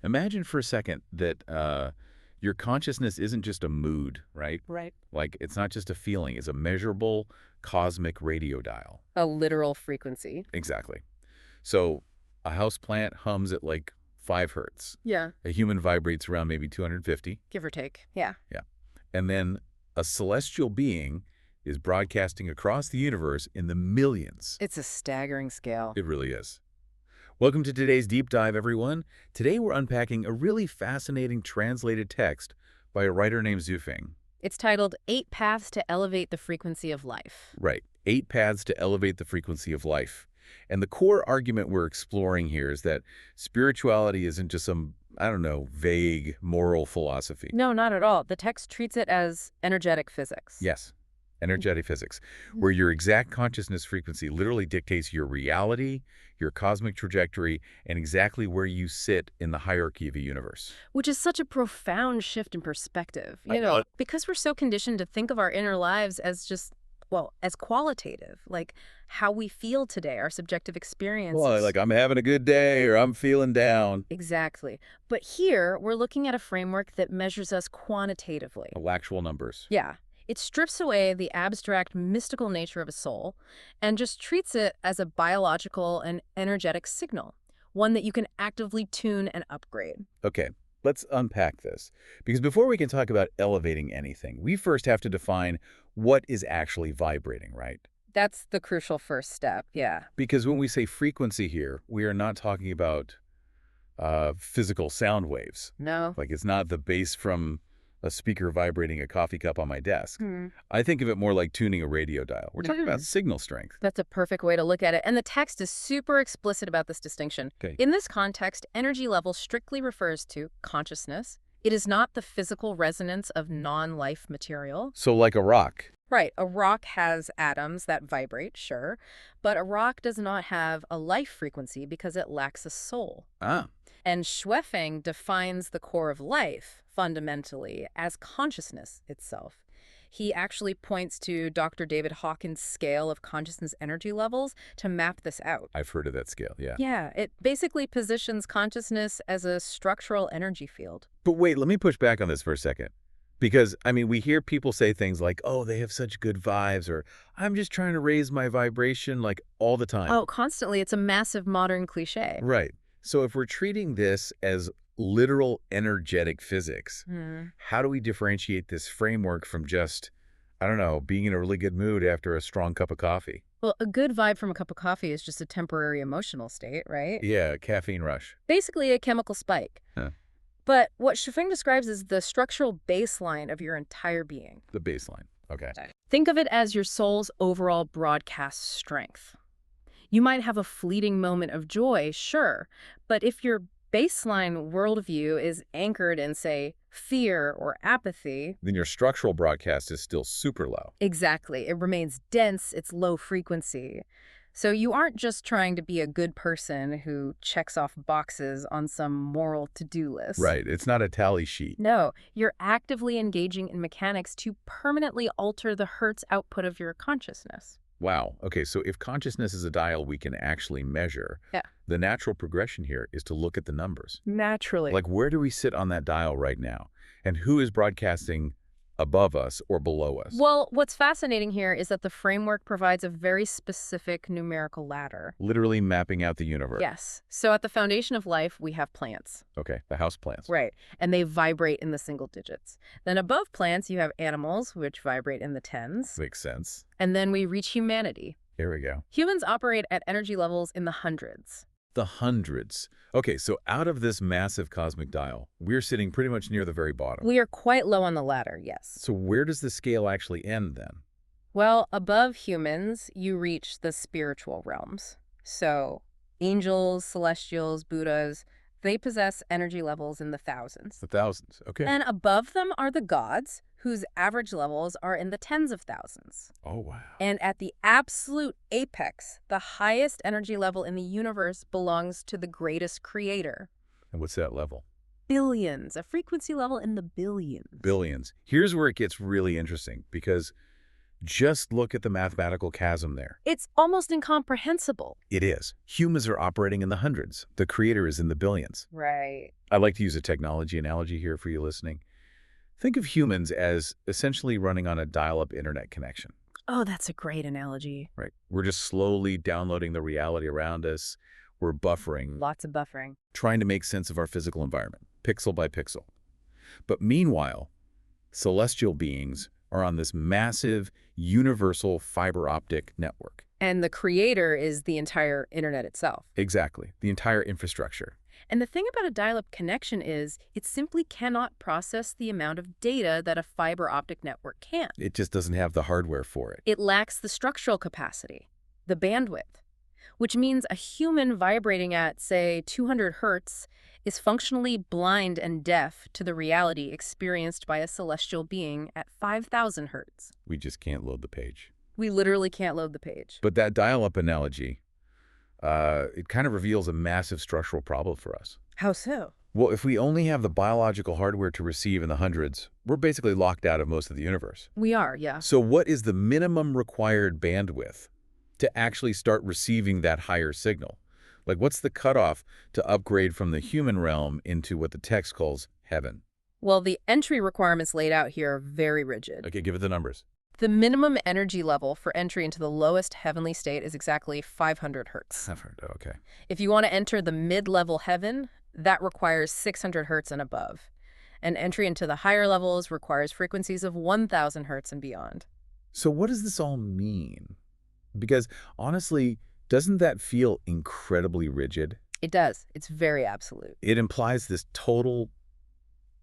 Imagine for a second that your consciousness isn't just a mood, right? Right. Like, it's not just a feeling. It's a measurable cosmic radio dial. A literal frequency. Exactly. So a house plant hums at like 5 hertz. Yeah. A human vibrates around maybe 250. Give or take. Yeah. Yeah. And then a celestial being is broadcasting across the universe in the millions. It's a staggering scale. It really is. Welcome to today's deep dive, everyone. Today we're unpacking a really fascinating translated text by a writer named Zufeng. It's titled 8 Paths to Elevate the Frequency of Life. Right. 8 Paths to Elevate the Frequency of Life. And the core argument we're exploring here is that spirituality isn't just some, I don't know, vague moral philosophy. No, not at all. The text treats it as energetic physics. Yes. Energetic physics, where your exact consciousness frequency literally dictates your reality, your cosmic trajectory, and exactly where you sit in the hierarchy of a universe. Which is such a profound shift in perspective, I know. because we're so conditioned to think of our inner lives as just, well, as qualitative, like how we feel today, our subjective experiences. Well, like I'm having a good day or I'm feeling down. Exactly. But here, we're looking at a framework that measures us quantitatively. Well, actual numbers. Yeah. It strips away the abstract, mystical nature of a soul and just treats it as a biological and energetic signal, one that you can actively tune and upgrade. Okay, let's unpack this. Because before we can talk about elevating anything, we first have to define what is actually vibrating, right? That's the crucial first step, yeah. Because when we say frequency here, we are not talking about physical sound waves. No? Like it's not the bass from a speaker vibrating a coffee cup on my desk. Hmm. I think of it more like tuning a radio dial. We're talking about signal strength. That's a perfect way to look at it. And the text is super explicit about this distinction. Okay. In this context, energy level strictly refers to consciousness. It is not the physical resonance of non-life material. So like a rock. Right, a rock has atoms that vibrate, sure, but a rock does not have a life frequency because it lacks a soul. Ah, And Schweffing defines the core of life, fundamentally, as consciousness itself. He actually points to Dr. David Hawkins' scale of consciousness energy levels to map this out. I've heard of that scale, yeah. Yeah, it basically positions consciousness as a structural energy field. But wait, let me push back on this for a second. Because, I mean, we hear people say things like, oh, they have such good vibes, or I'm just trying to raise my vibration, like all the time. Oh, constantly. It's a massive modern cliche. Right. So if we're treating this as literal energetic physics, how do we differentiate this framework from just, I don't know, being in a really good mood after a strong cup of coffee? Well, a good vibe from a cup of coffee is just a temporary emotional state, right? Yeah, caffeine rush. Basically a chemical spike. Huh. But what Schweffing describes is the structural baseline of your entire being. The baseline. Okay. Think of it as your soul's overall broadcast strength. You might have a fleeting moment of joy, sure, but if your baseline worldview is anchored in, say, fear or apathy, Then your structural broadcast is still super low. exactly, it remains dense, it's low frequency. So you aren't just trying to be a good person who checks off boxes on some moral to-do list. Right. It's not a tally sheet. No, you're actively engaging in mechanics to permanently alter the Hertz output of your consciousness. Wow. Okay, so if consciousness is a dial we can actually measure, Yeah. the natural progression here is to look at the numbers. Naturally. Like, where do we sit on that dial right now? And who is broadcasting above us or below us? Well, what's fascinating here is that the framework provides a very specific numerical ladder. Literally mapping out the universe. Yes. So at the foundation of life, we have plants. Okay, the house plants. Right. And they vibrate in the single digits. Then above plants, you have animals, which vibrate in the tens. Makes sense. And then we reach humanity. Here we go. Humans operate at energy levels in the hundreds. The hundreds. Okay, so out of this massive cosmic dial, we're sitting pretty much near the very bottom. We are quite low on the ladder, yes. So where does the scale actually end then? Well, above humans, you reach the spiritual realms. So angels, celestials, Buddhas, they possess energy levels in the thousands. The thousands. Okay. And above them are the gods, whose average levels are in the tens of thousands. Oh, wow. And at the absolute apex, the highest energy level in the universe belongs to the greatest creator. And what's that level? Billions, a frequency level in the billions. Billions. Here's where it gets really interesting, because Just look at the mathematical chasm there. It's almost incomprehensible. It is. Humans are operating in the hundreds. The creator is in the billions. Right. I like to use a technology analogy here for you listening. Think of humans as essentially running on a dial-up internet connection. Oh, that's a great analogy. Right. We're just slowly downloading the reality around us. We're buffering, Lots of buffering. trying to make sense of our physical environment, pixel by pixel. But meanwhile, celestial beings are on this massive, universal fiber optic network. And the creator is the entire internet itself. Exactly. The entire infrastructure. And the thing about a dial-up connection is it simply cannot process the amount of data that a fiber optic network can. It just doesn't have the hardware for it. It lacks the structural capacity, the bandwidth, which means a human vibrating at, say, 200 hertz is functionally blind and deaf to the reality experienced by a celestial being at 5,000 hertz. We just can't load the page. We literally can't load the page. But that dial-up analogy, it kind of reveals a massive structural problem for us. How so? Well, if we only have the biological hardware to receive in the hundreds, we're basically locked out of most of the universe. We are, yeah. So what is the minimum required bandwidth to actually start receiving that higher signal? Like, what's the cutoff to upgrade from the human realm into what the text calls heaven? Well, the entry requirements laid out here are very rigid. Okay, give it the numbers. The minimum energy level for entry into the lowest heavenly state is exactly 500 hertz. I've heard, okay. If you want to enter the mid-level heaven, that requires 600 hertz and above. And entry into the higher levels requires frequencies of 1,000 hertz and beyond. So what does this all mean? Because honestly, doesn't that feel incredibly rigid? It does. It's very absolute. It implies this total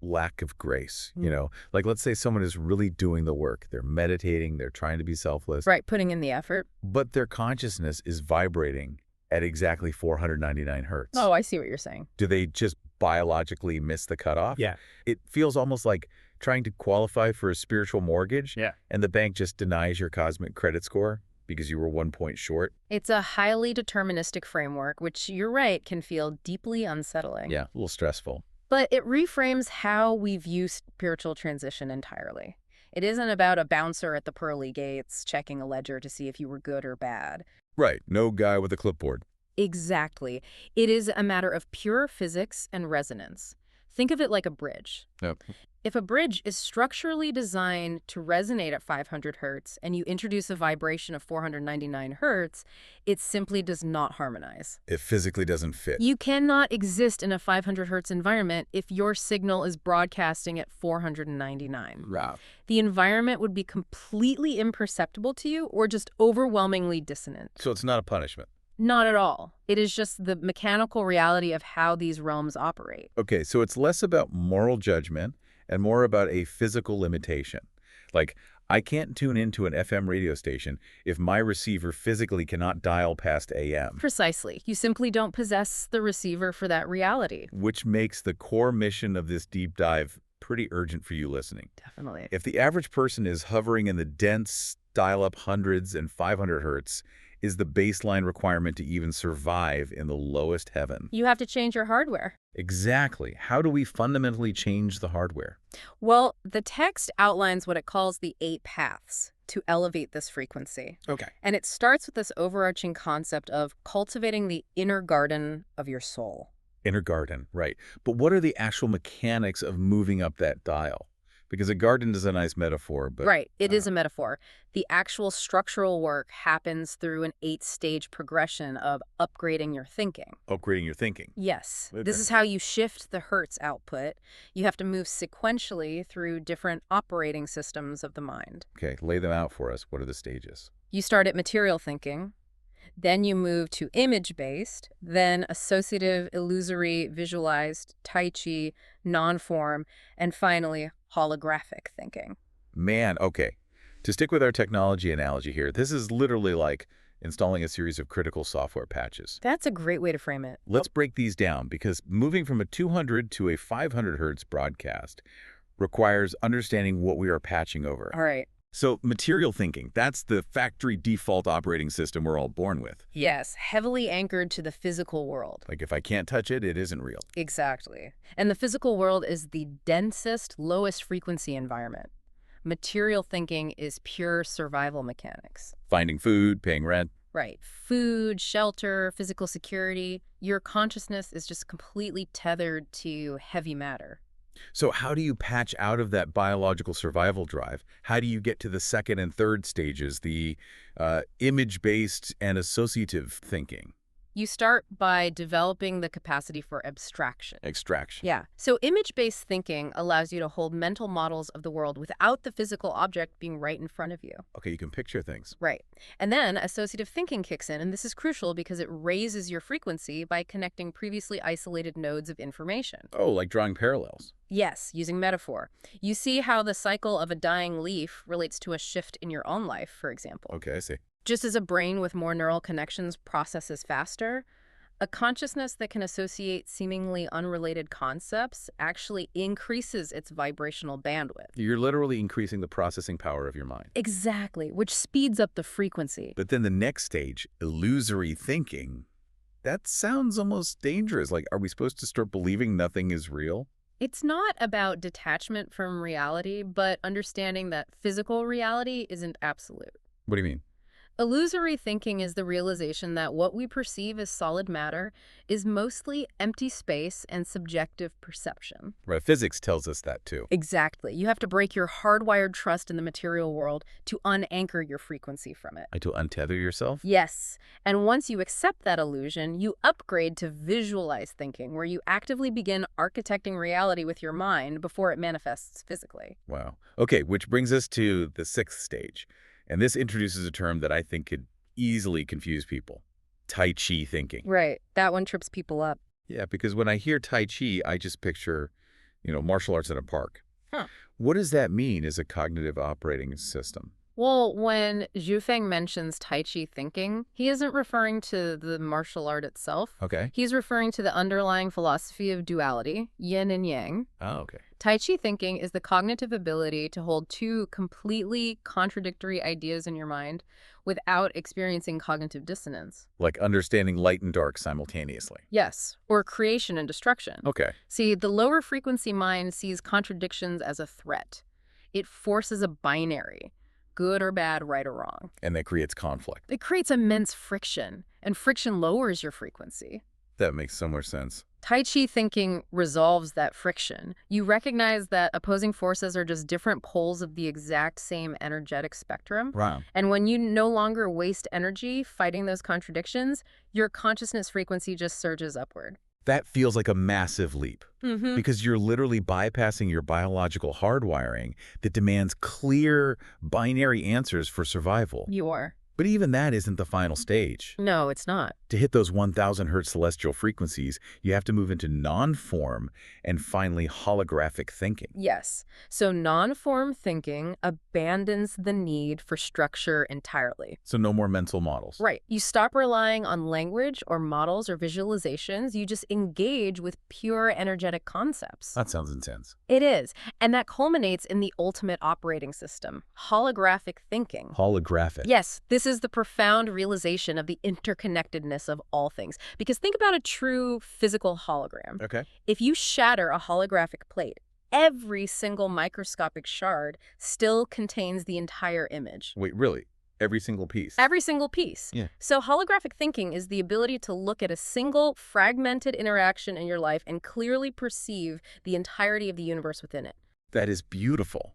lack of grace, you know? Like, let's say someone is really doing the work. They're meditating, they're trying to be selfless. Right, putting in the effort. But their consciousness is vibrating at exactly 499 hertz. Oh, I see what you're saying. Do they just biologically miss the cutoff? Yeah. It feels almost like trying to qualify for a spiritual mortgage, Yeah. and the bank just denies your cosmic credit score because you were 1 point short. It's a highly deterministic framework, which, you're right, can feel deeply unsettling. Yeah, a little stressful. But it reframes how we view spiritual transition entirely. It isn't about a bouncer at the pearly gates checking a ledger to see if you were good or bad. Right, no guy with a clipboard. Exactly. It is a matter of pure physics and resonance. Think of it like a bridge. Yep. If a bridge is structurally designed to resonate at 500 hertz and you introduce a vibration of 499 hertz, it simply does not harmonize. It physically doesn't fit. You cannot exist in a 500 hertz environment if your signal is broadcasting at 499. Wow. The environment would be completely imperceptible to you or just overwhelmingly dissonant. So it's not a punishment. Not at all. It is just the mechanical reality of how these realms operate. Okay, so it's less about moral judgment and more about a physical limitation. Like, I can't tune into an FM radio station if my receiver physically cannot dial past AM. Precisely. You simply don't possess the receiver for that reality. Which makes the core mission of this deep dive pretty urgent for you listening. Definitely. If the average person is hovering in the dense dial-up hundreds and 500 hertz, is the baseline requirement to even survive in the lowest heaven. You have to change your hardware. Exactly. How do we fundamentally change the hardware? Well, the text outlines what it calls the 8 paths to elevate this frequency. Okay. And it starts with this overarching concept of cultivating the inner garden of your soul. Inner garden, right. But what are the actual mechanics of moving up that dial? Because a garden is a nice metaphor, but... Right, it is a metaphor. The actual structural work happens through an 8-stage progression of upgrading your thinking. Upgrading your thinking. Yes. Okay. This is how you shift the Hertz output. You have to move sequentially through different operating systems of the mind. Okay, lay them out for us. What are the stages? You start at material thinking. Then you move to image-based, then associative, illusory, visualized, tai chi, non-form, and finally, holographic thinking. Man, okay. To stick with our technology analogy here, this is literally like installing a series of critical software patches. That's a great way to frame it. Let's break these down, because moving from a 200 to a 500 hertz broadcast requires understanding what we are patching over. All right. So material thinking, that's the factory default operating system we're all born with. Yes, heavily anchored to the physical world. Like if I can't touch it, it isn't real. Exactly. And the physical world is the densest, lowest frequency environment. Material thinking is pure survival mechanics. Finding food, paying rent. Right. Food, shelter, physical security. Your consciousness is just completely tethered to heavy matter. So how do you patch out of that biological survival drive? How do you get to the second and third stages, the image-based and associative thinking? You start by developing the capacity for abstraction. Extraction. Yeah. So image-based thinking allows you to hold mental models of the world without the physical object being right in front of you. Okay, you can picture things. Right. And then associative thinking kicks in, and this is crucial because it raises your frequency by connecting previously isolated nodes of information. Oh, like drawing parallels. Yes, using metaphor. You see how the cycle of a dying leaf relates to a shift in your own life, for example. Okay, I see. Just as a brain with more neural connections processes faster, a consciousness that can associate seemingly unrelated concepts actually increases its vibrational bandwidth. You're literally increasing the processing power of your mind. Exactly, which speeds up the frequency. But then the next stage, illusory thinking, that sounds almost dangerous. Like, are we supposed to start believing nothing is real? It's not about detachment from reality, but understanding that physical reality isn't absolute. What do you mean? Illusory thinking is the realization that what we perceive as solid matter is mostly empty space and subjective perception. Right, physics tells us that too. Exactly. You have to break your hardwired trust in the material world to unanchor your frequency from it. Like to untether yourself? Yes. And once you accept that illusion, you upgrade to visualized thinking, where you actively begin architecting reality with your mind before it manifests physically. Wow. Okay, which brings us to the sixth stage. And this introduces a term that I think could easily confuse people. Tai Chi thinking. Right. That one trips people up. Yeah, because when I hear Tai Chi, I just picture, martial arts in a park. Huh. What does that mean as a cognitive operating system? Well, when Zhufeng mentions Tai Chi thinking, he isn't referring to the martial art itself. Okay. He's referring to the underlying philosophy of duality, yin and yang. Oh, okay. Tai Chi thinking is the cognitive ability to hold two completely contradictory ideas in your mind without experiencing cognitive dissonance. Like understanding light and dark simultaneously. Yes, or creation and destruction. Okay. See, the lower frequency mind sees contradictions as a threat. It forces a binary. Good or bad, right or wrong. And that creates conflict. It creates immense friction, and friction lowers your frequency. That makes so much sense. Tai Chi thinking resolves that friction. You recognize that opposing forces are just different poles of the exact same energetic spectrum. Wow. And when you no longer waste energy fighting those contradictions, your consciousness frequency just surges upward. That feels like a massive leap. Mm-hmm. Because you're literally bypassing your biological hardwiring that demands clear binary answers for survival. You are. But even that isn't the final stage. No, it's not. To hit those 1,000 hertz celestial frequencies, you have to move into non-form and finally holographic thinking. Yes. So non-form thinking abandons the need for structure entirely. So no more mental models. Right. You stop relying on language or models or visualizations. You just engage with pure energetic concepts. That sounds intense. It is. And that culminates in the ultimate operating system, holographic thinking. Holographic. Yes, this is the profound realization of the interconnectedness of all things. Because think about a true physical hologram. Okay. If you shatter a holographic plate, every single microscopic shard still contains the entire image. Wait, really? Every single piece? Every single piece. Yeah. So holographic thinking is the ability to look at a single fragmented interaction in your life and clearly perceive the entirety of the universe within it. That is beautiful.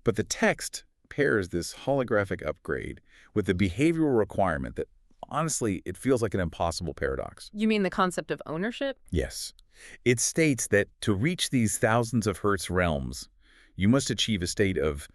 But the text pairs this holographic upgrade with the behavioral requirement that, honestly, it feels like an impossible paradox. You mean the concept of ownership? Yes. It states that to reach these thousands of hertz realms, you must achieve a state of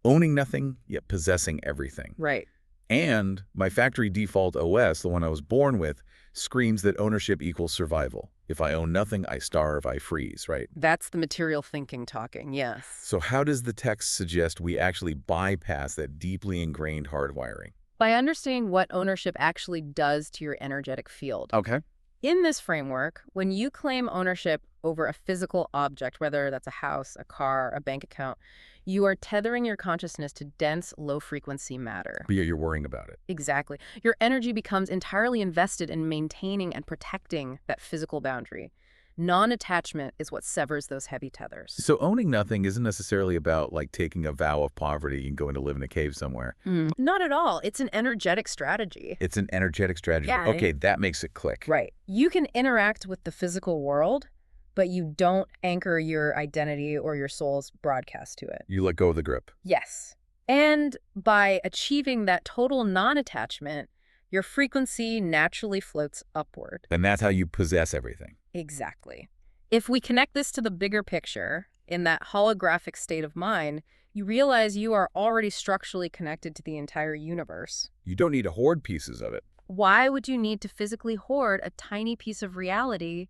owning nothing, yet possessing everything. Right. And my factory default OS, the one I was born with, screams that ownership equals survival. If I own nothing, I starve, I freeze, right? That's the material thinking talking, yes. So how does the text suggest we actually bypass that deeply ingrained hardwiring? By understanding what ownership actually does to your energetic field. Okay. In this framework, when you claim ownership over a physical object, whether that's a house, a car, a bank account, you are tethering your consciousness to dense, low-frequency matter. But you're worrying about it. Exactly. Your energy becomes entirely invested in maintaining and protecting that physical boundary, Non-attachment is what severs those heavy tethers. So owning nothing isn't necessarily about like taking a vow of poverty and going to live in a cave somewhere. Not at all. It's an energetic strategy. It's an energetic strategy. Yeah. Okay, that makes it click. Right. You can interact with the physical world, but you don't anchor your identity or your soul's broadcast to it. You let go of the grip. Yes. And by achieving that total non-attachment, your frequency naturally floats upward. And that's how you possess everything. Exactly. If we connect this to the bigger picture, in that holographic state of mind, you realize you are already structurally connected to the entire universe. You don't need to hoard pieces of it. Why would you need to physically hoard a tiny piece of reality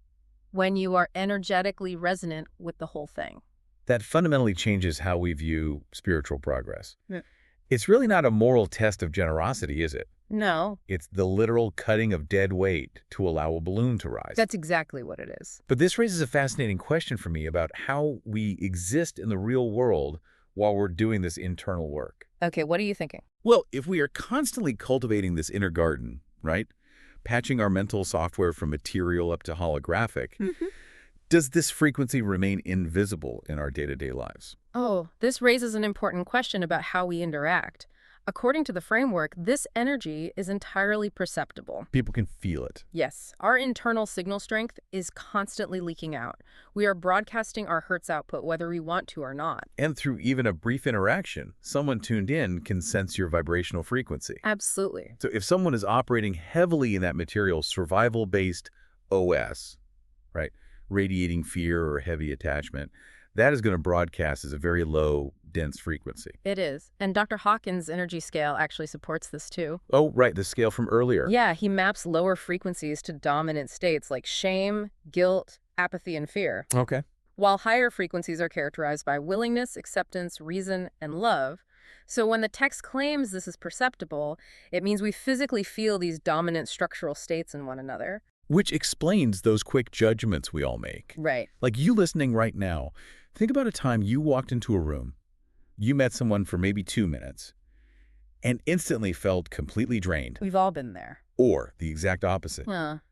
when you are energetically resonant with the whole thing? That fundamentally changes how we view spiritual progress. Yeah. It's really not a moral test of generosity, is it? No. It's the literal cutting of dead weight to allow a balloon to rise. That's exactly what it is. But this raises a fascinating question for me about how we exist in the real world while we're doing this internal work. Okay, what are you thinking? Well, if we are constantly cultivating this inner garden, right? Patching our mental software from material up to holographic, does this frequency remain invisible in our day-to-day lives? Oh, this raises an important question about how we interact. According to the framework, this energy is entirely perceptible. People can feel it. Yes, our internal signal strength is constantly leaking out. We are broadcasting our Hertz output whether we want to or not. And through even a brief interaction, someone tuned in can sense your vibrational frequency. Absolutely. So if someone is operating heavily in that material survival-based OS, right, radiating fear or heavy attachment, that is going to broadcast as a very low, dense frequency. It is. And Dr. Hawkins' energy scale actually supports this too. Oh, right, the scale from earlier. Yeah, he maps lower frequencies to dominant states like shame, guilt, apathy, and fear. Okay. While higher frequencies are characterized by willingness, acceptance, reason, and love. So when the text claims this is perceptible, it means we physically feel these dominant structural states in one another. Which explains those quick judgments we all make. Right. Like you listening right now, think about a time you walked into a room, you met someone for maybe 2 minutes, and instantly felt completely drained. We've all been there. Or the exact opposite.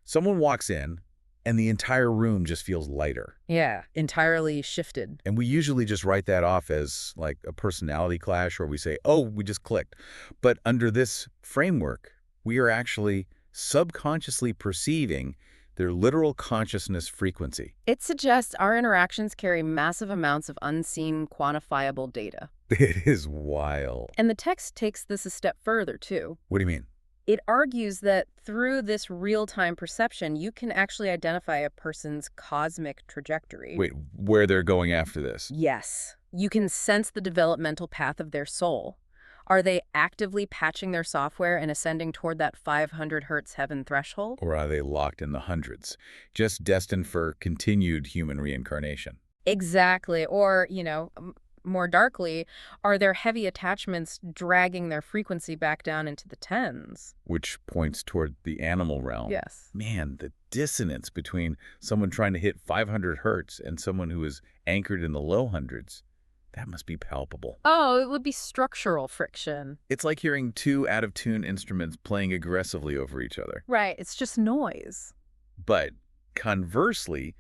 Someone walks in, and the entire room just feels lighter. Yeah, entirely shifted. And we usually just write that off as like a personality clash, or we say, oh, we just clicked. But under this framework, we are actually subconsciously perceiving their literal consciousness frequency. It suggests our interactions carry massive amounts of unseen, quantifiable data. It is wild. And the text takes this a step further, too. What do you mean? It argues that through this real-time perception, you can actually identify a person's cosmic trajectory. Wait, where they're going after this? Yes. You can sense the developmental path of their soul. Are they actively patching their software and ascending toward that 500 Hertz heaven threshold? Or are they locked in the hundreds, just destined for continued human reincarnation? Exactly. Or, more darkly, are their heavy attachments dragging their frequency back down into the tens? Which points toward the animal realm. Yes. Man, the dissonance between someone trying to hit 500 Hertz and someone who is anchored in the low hundreds. That must be palpable. Oh, it would be structural friction. It's like hearing two out-of-tune instruments playing aggressively over each other. Right, it's just noise. But conversely,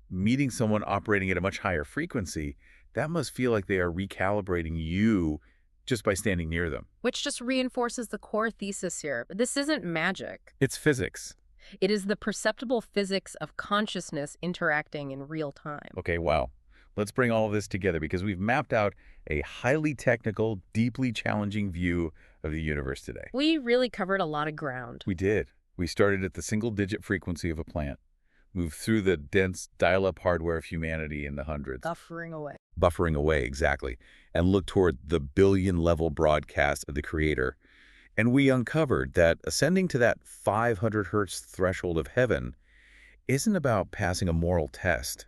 meeting someone operating at a much higher frequency, that must feel like they are recalibrating you just by standing near them. Which just reinforces the core thesis here. This isn't magic. It's physics. It is the perceptible physics of consciousness interacting in real time. Okay, wow. Let's bring all of this together because we've mapped out a highly technical, deeply challenging view of the universe today. We really covered a lot of ground. We did. We started at the single-digit frequency of a plant, moved through the dense dial-up hardware of humanity in the hundreds. Buffering away. Buffering away, exactly. And looked toward the billion-level broadcast of the Creator. And we uncovered that ascending to that 500 Hertz threshold of heaven isn't about passing a moral test.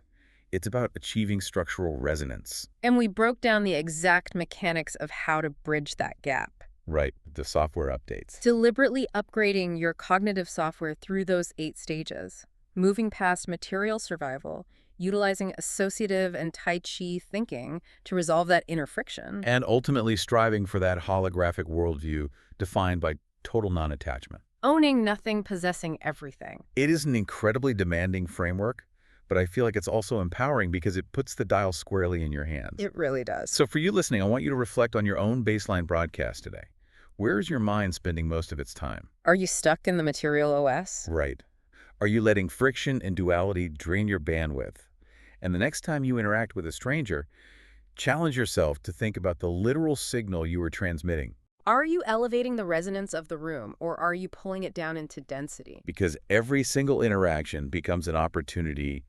It's about achieving structural resonance. And we broke down the exact mechanics of how to bridge that gap. Right, the software updates. Deliberately upgrading your cognitive software through those 8 stages. Moving past material survival, utilizing associative and Tai Chi thinking to resolve that inner friction. And ultimately striving for that holographic worldview defined by total non-attachment. Owning nothing, possessing everything. It is an incredibly demanding framework, but I feel like it's also empowering because it puts the dial squarely in your hands. It really does. So for you listening, I want you to reflect on your own baseline broadcast today. Where is your mind spending most of its time? Are you stuck in the material OS? Right. Are you letting friction and duality drain your bandwidth? And the next time you interact with a stranger, challenge yourself to think about the literal signal you are transmitting. Are you elevating the resonance of the room, or are you pulling it down into density? Because every single interaction becomes an opportunity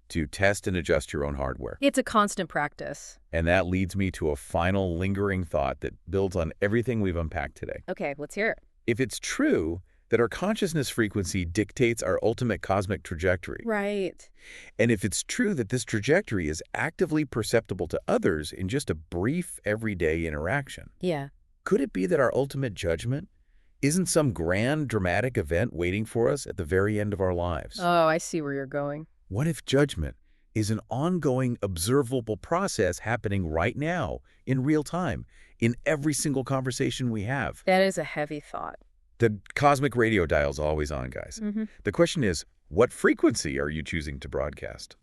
to test and adjust your own hardware. It's a constant practice. And that leads me to a final lingering thought that builds on everything we've unpacked today. Okay, let's hear it. If it's true that our consciousness frequency dictates our ultimate cosmic trajectory, Right. and if it's true that this trajectory is actively perceptible to others in just a brief, everyday interaction, Yeah. could it be that our ultimate judgment isn't some grand, dramatic event waiting for us at the very end of our lives? Oh, I see where you're going. What if judgment is an ongoing, observable process happening right now, in real time, in every single conversation we have? That is a heavy thought. The cosmic radio dial's always on, guys. The question is, what frequency are you choosing to broadcast?